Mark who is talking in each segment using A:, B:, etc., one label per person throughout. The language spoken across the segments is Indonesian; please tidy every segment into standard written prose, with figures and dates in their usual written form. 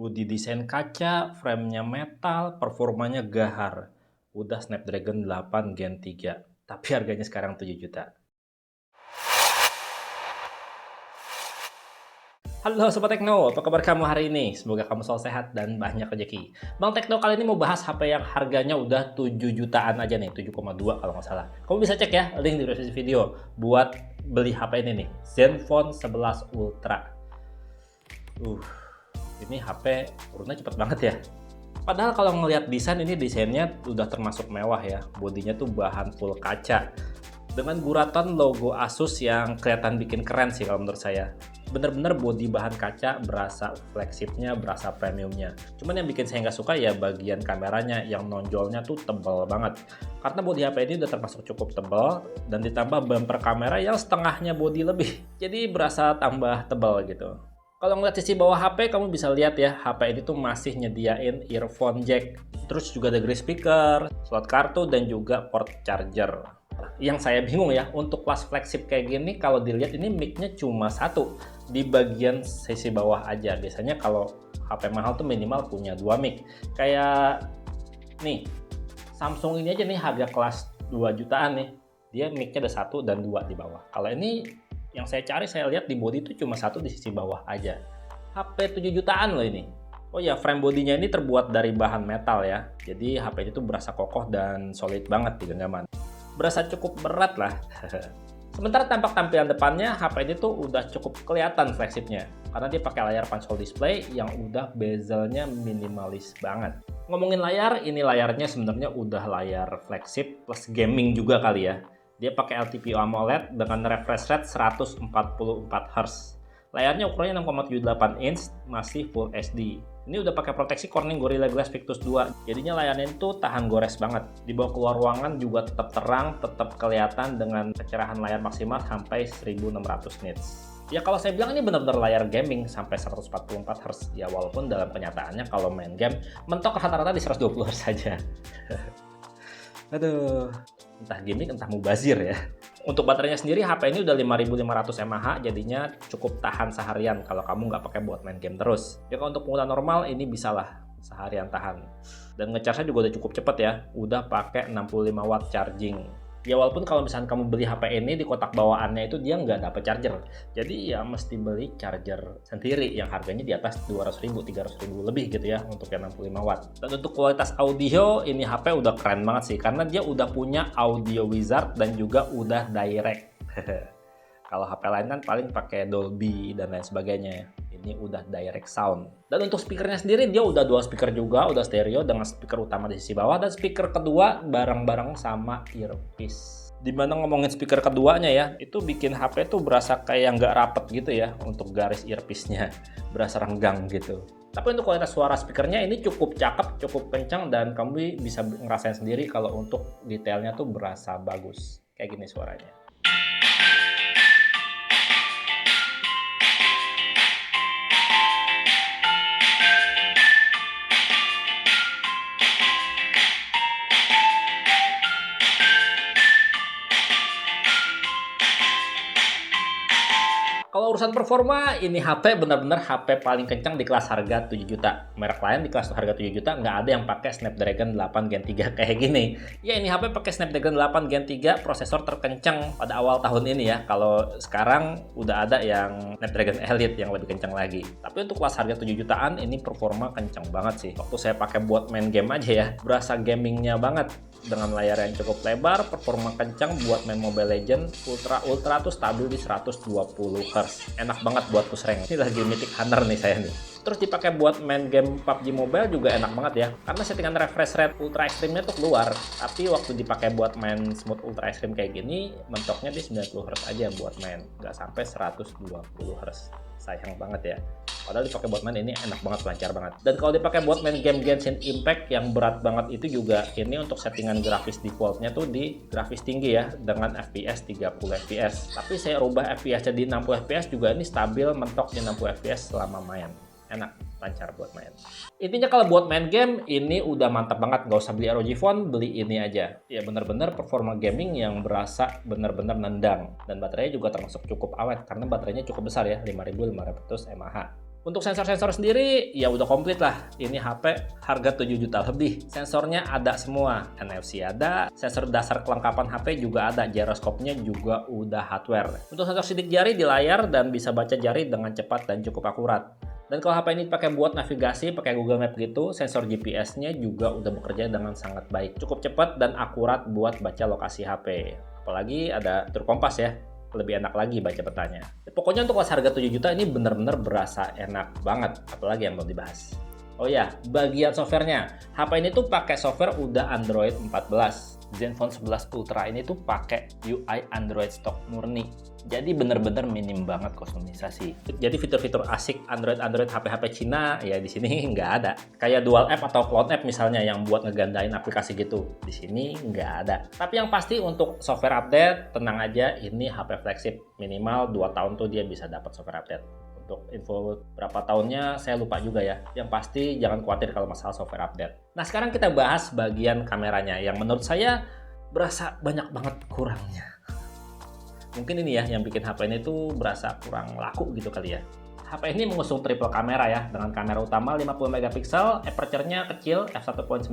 A: Bodi desain kaca, framenya metal, performanya gahar. Udah Snapdragon 8 Gen 3, tapi harganya sekarang 7 juta. Halo Sobat Tekno, apa kabar kamu hari ini? Semoga kamu selalu sehat dan banyak rezeki. Bang Tekno kali ini mau bahas HP yang harganya udah 7 jutaan aja nih, 7,2 kalau nggak salah. Kamu bisa cek ya, link di deskripsi video buat beli HP ini nih, Zenfone 11 Ultra. Ini HP turunnya cepet banget ya. Padahal kalau ngelihat desain, ini desainnya udah termasuk mewah ya. Bodinya tuh bahan full kaca dengan guratan logo Asus yang kelihatan bikin keren sih kalau menurut saya. Bener-bener bodi bahan kaca, berasa flagshipnya, berasa premiumnya. Cuman yang bikin saya nggak suka ya bagian kameranya yang nonjolnya tuh tebal banget. Karena bodi HP ini udah termasuk cukup tebal dan ditambah bumper kamera yang setengahnya bodi lebih. Jadi berasa tambah tebal gitu. Kalau ngeliat sisi bawah HP, kamu bisa lihat ya, HP ini tuh masih nyediain earphone jack. Terus juga ada grill speaker, slot kartu, dan juga port charger. Yang saya bingung ya, untuk kelas flagship kayak gini, kalau dilihat ini mic-nya cuma satu di bagian sisi bawah aja. Biasanya kalau HP mahal tuh minimal punya 2 mic. Kayak nih, Samsung ini aja nih harga kelas 2 jutaan nih. Dia mic-nya ada 1 dan 2 di bawah. Kalau ini yang saya cari, saya lihat di body itu cuma 1 di sisi bawah aja. HP 7 jutaan loh ini. Oh ya, frame bodinya ini terbuat dari bahan metal ya. Jadi HP itu berasa kokoh dan solid banget di genggaman. Berasa cukup berat lah. Sementara tampak tampilan depannya, HP ini tuh udah cukup kelihatan flagshipnya. Karena dia pakai layar punch hole display yang udah bezelnya minimalis banget. Ngomongin layar, ini layarnya sebenarnya udah layar flagship plus gaming juga kali ya. Dia pakai LTPO AMOLED dengan refresh rate 144 Hz. Layarnya ukurannya 6,78 inch, masih Full HD. Ini udah pakai proteksi Corning Gorilla Glass Victus 2. Jadinya layarnya itu tahan gores banget. Dibawa keluar ruangan juga tetap terang, tetap kelihatan dengan kecerahan layar maksimal sampai 1600 nits. Ya kalau saya bilang ini benar-benar layar gaming sampai 144 Hz. Ya walaupun dalam kenyataannya kalau main game mentok rata-rata di 120 Hz saja. Aduh, entah gimmick entah mubazir ya. Untuk baterainya sendiri, HP ini udah 5500 mAh, jadinya cukup tahan seharian kalau kamu nggak pakai buat main game terus. Ya kalau untuk pengguna normal ini bisalah seharian tahan. Dan ngecharge-nya juga udah cukup cepet ya, udah pakai 65 watt charging. Ya walaupun kalau misalnya kamu beli HP ini di kotak bawaannya itu dia nggak dapet charger. Jadi ya mesti beli charger sendiri yang harganya di atas 200.000, 300.000 lebih gitu ya untuk yang 65 watt. Dan untuk kualitas audio, ini HP udah keren banget sih karena dia udah punya audio wizard dan juga udah direct. Kalau HP lain kan paling pakai Dolby dan lain sebagainya. Ini udah direct sound. Dan untuk speakernya sendiri dia udah dual speaker juga, udah stereo dengan speaker utama di sisi bawah dan speaker kedua bareng-bareng sama earpiece. Dimana ngomongin speaker keduanya ya, itu bikin HP tuh berasa kayak nggak rapet gitu ya untuk garis earpiece-nya. Berasa renggang gitu. Tapi untuk kualitas suara speakernya ini cukup cakep, cukup kencang dan kamu bisa ngerasain sendiri kalau untuk detailnya tuh berasa bagus. Kayak gini suaranya. Kalau urusan performa, ini HP benar-benar HP paling kencang di kelas harga 7 juta. Merek lain di kelas harga 7 juta nggak ada yang pakai Snapdragon 8 Gen 3 kayak gini. Ya ini HP pakai Snapdragon 8 Gen 3, prosesor terkencang pada awal tahun ini ya. Kalau sekarang udah ada yang Snapdragon Elite yang lebih kencang lagi. Tapi untuk kelas harga 7 jutaan ini performa kencang banget sih. Waktu saya pakai buat main game aja ya, berasa gamingnya banget. Dengan layar yang cukup lebar, performa kencang buat main Mobile Legends, Ultra tuh stabil di 120 Hz. Enak banget buat push rank. Ini lagi Mythic Hunter nih saya nih. Terus dipakai buat main game PUBG Mobile juga enak banget ya. Karena settingan refresh rate Ultra Extreme-nya tuh keluar. Tapi waktu dipakai buat main smooth Ultra Extreme kayak gini, mentoknya di 90 Hz aja buat main. Nggak sampai 120 Hz. Sayang banget ya. Padahal dipakai buat main ini enak banget, lancar banget. Dan kalau dipakai buat main game Genshin Impact yang berat banget itu juga ini untuk settingan grafis defaultnya tuh di grafis tinggi ya dengan FPS 30 FPS. Tapi saya rubah FPS jadi 60 FPS juga ini stabil mentok di 60 FPS selama main. Enak, lancar buat main. Intinya kalau buat main game ini udah mantap banget, nggak usah beli ROG Phone, beli ini aja. Ya bener-bener performa gaming yang berasa bener-bener nendang. Dan baterainya juga termasuk cukup awet karena baterainya cukup besar ya, 5500 mAh. Untuk sensor-sensor sendiri, ya udah komplit lah. Ini HP harga 7 juta lebih. Sensornya ada semua. NFC ada, sensor dasar kelengkapan HP juga ada, gyroskopnya juga udah hardware. Untuk sensor sidik jari di layar dan bisa baca jari dengan cepat dan cukup akurat. Dan kalau HP ini pakai buat navigasi, pakai Google Map gitu, sensor GPS-nya juga udah bekerja dengan sangat baik. Cukup cepat dan akurat buat baca lokasi HP. Apalagi ada truk kompas ya. Lebih enak lagi baca petanya. Pokoknya untuk kelas harga 7 juta ini bener-bener berasa enak banget. Apalagi yang mau dibahas. Oh ya, bagian softwarenya. HP ini tuh pakai software udah Android 14. Zenfone 11 Ultra ini tuh pakai UI Android stock murni. Jadi bener-bener minim banget kustomisasi. Jadi fitur-fitur asik Android HP-HP Cina ya di sini nggak ada. Kayak dual app atau cloud app misalnya yang buat ngegandain aplikasi gitu. Di sini nggak ada. Tapi yang pasti untuk software update, tenang aja ini HP flagship. Minimal 2 tahun tuh dia bisa dapat software update. Untuk info berapa tahunnya saya lupa juga ya. Yang pasti jangan khawatir kalau masalah software update. Nah sekarang kita bahas bagian kameranya yang menurut saya berasa banyak banget kurangnya. Mungkin ini ya yang bikin HP ini tuh berasa kurang laku gitu kali ya. HP ini mengusung triple kamera ya, dengan kamera utama 50 megapiksel, aperture-nya kecil f1.9,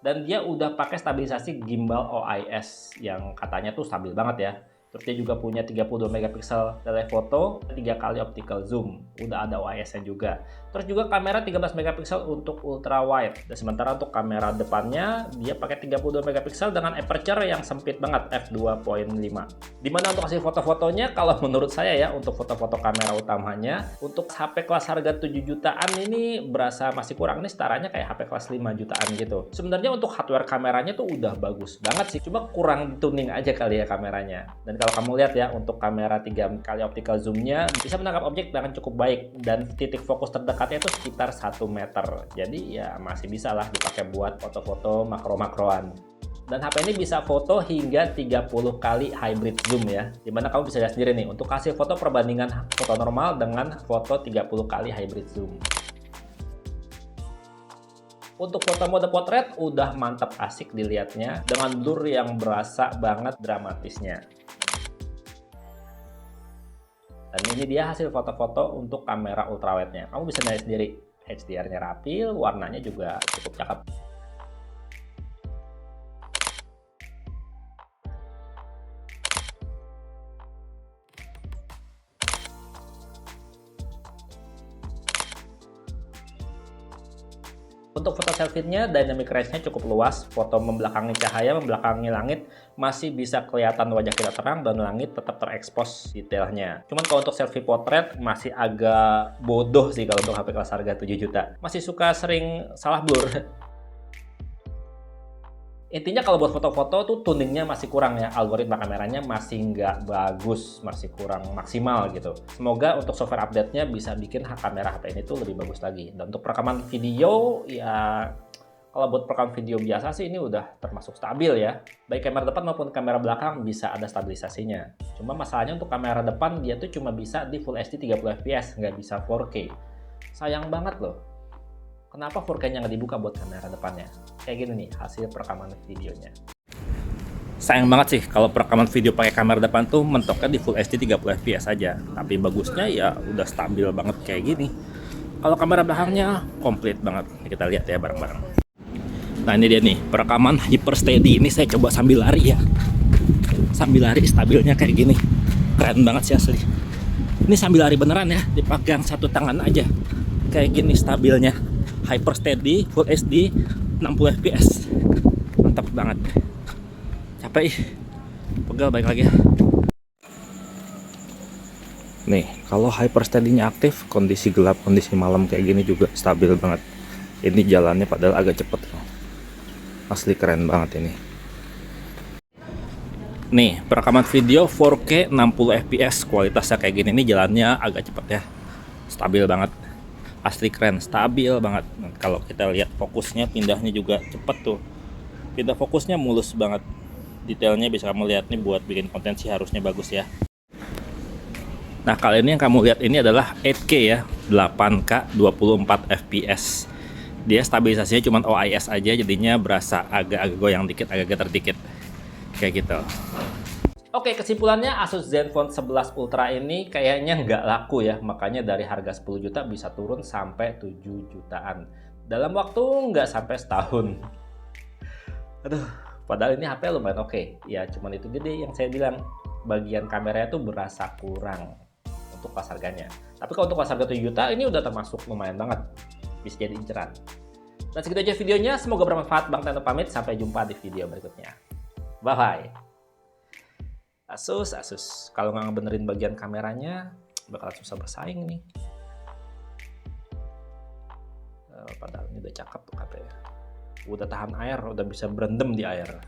A: dan dia udah pakai stabilisasi gimbal OIS yang katanya tuh stabil banget ya. Terus dia juga punya 32 megapiksel telefoto, 3 kali optical zoom, udah ada OIS-nya juga. Terus juga kamera 13 megapiksel untuk ultra wide. Dan sementara untuk kamera depannya dia pakai 32 megapiksel dengan aperture yang sempit banget f2.5. Dimana untuk hasil foto-fotonya kalau menurut saya ya untuk foto-foto kamera utamanya untuk HP kelas harga 7 jutaan ini berasa masih kurang. Ini setaranya kayak HP kelas 5 jutaan gitu. Sebenarnya untuk hardware kameranya tuh udah bagus banget sih, cuma kurang tuning aja kali ya kameranya. Dan kalau kamu lihat ya untuk kamera 3 kali optical zoomnya bisa menangkap objek dengan cukup baik dan titik fokus terdekatnya itu sekitar 1 meter. Jadi ya masih bisa lah dipakai buat foto-foto makro-makroan. Dan HP ini bisa foto hingga 30 kali hybrid zoom ya. Dimana kamu bisa lihat sendiri nih untuk hasil foto perbandingan foto normal dengan foto 30 kali hybrid zoom. Untuk foto mode potret udah mantap asik dilihatnya dengan blur yang berasa banget dramatisnya. Dan ini dia hasil foto-foto untuk kamera ultrawide-nya. Kamu bisa lihat sendiri, HDR-nya rapi, warnanya juga cukup cakep. Untuk foto selfie-nya, dynamic range-nya cukup luas. Foto membelakangi cahaya, membelakangi langit, masih bisa kelihatan wajah kita terang dan langit tetap terekspos detailnya. Cuman kalau untuk selfie potret masih agak bodoh sih kalau untuk HP kelas harga 7 juta. Masih suka sering salah blur. Intinya kalau buat foto-foto tuh tuningnya masih kurang ya, algoritma kameranya masih nggak bagus, masih kurang maksimal gitu. Semoga untuk software update-nya bisa bikin kamera HP ini tuh lebih bagus lagi. Dan untuk perekaman video ya kalau buat perekam video biasa sih ini udah termasuk stabil ya. Baik kamera depan maupun kamera belakang bisa ada stabilisasinya. Cuma masalahnya untuk kamera depan dia tuh cuma bisa di Full HD 30 fps, nggak bisa 4K. Sayang banget loh. Kenapa 4K-nya nggak dibuka buat kamera depannya? Kayak gini nih hasil perekaman videonya. Sayang banget sih kalau perekaman video pakai kamera depan tuh mentoknya di Full HD 30 fps aja. Tapi bagusnya ya udah stabil banget kayak gini. Kalau kamera belakangnya komplit banget. Kita lihat ya bareng-bareng. Nah ini dia nih perekaman hyper steady. Ini saya coba sambil lari ya. Sambil lari stabilnya kayak gini. Keren banget sih asli. Ini sambil lari beneran ya. Dipegang satu tangan aja. Kayak gini stabilnya. Hyper steady, Full HD, 60 fps. Mantap banget. Capek ih. Pegal balik lagi ya. Nih, kalau hyper steady-nya aktif, kondisi gelap, kondisi malam kayak gini juga stabil banget. Ini jalannya padahal agak cepet. Asli keren banget ini. Nih, perekaman video 4K 60 fps, kualitasnya kayak gini. Ini jalannya agak cepet ya. Stabil banget. Asli keren, stabil banget. Kalau kita lihat fokusnya, pindahnya juga cepet tuh. Pindah fokusnya mulus banget. Detailnya bisa kamu lihat nih, buat bikin konten sih harusnya bagus ya. Nah kali ini yang kamu lihat ini adalah 8K ya, 8K 24 fps. Dia stabilisasinya cuma OIS aja, jadinya berasa agak-agak goyang dikit, agak-agak terdikit. Kayak gitu. Oke, kesimpulannya Asus Zenfone 11 Ultra ini kayaknya nggak laku ya. Makanya dari harga 10 juta bisa turun sampai 7 jutaan. Dalam waktu nggak sampai setahun. Aduh, padahal ini HP lumayan oke. Ya, cuman itu gede yang saya bilang. Bagian kameranya tuh berasa kurang untuk pas harganya. Tapi kalau untuk pas harga 7 juta, ini udah termasuk lumayan banget. Bisa jadi inceran. Dan segitu aja videonya. Semoga bermanfaat. Bang Teno pamit. Sampai jumpa di video berikutnya. Bye-bye. Asus. Kalau nggak ngebenerin bagian kameranya, bakal susah bersaing nih. Padahal ini udah cakep tuh HP ya. Udah tahan air, udah bisa berendam di air.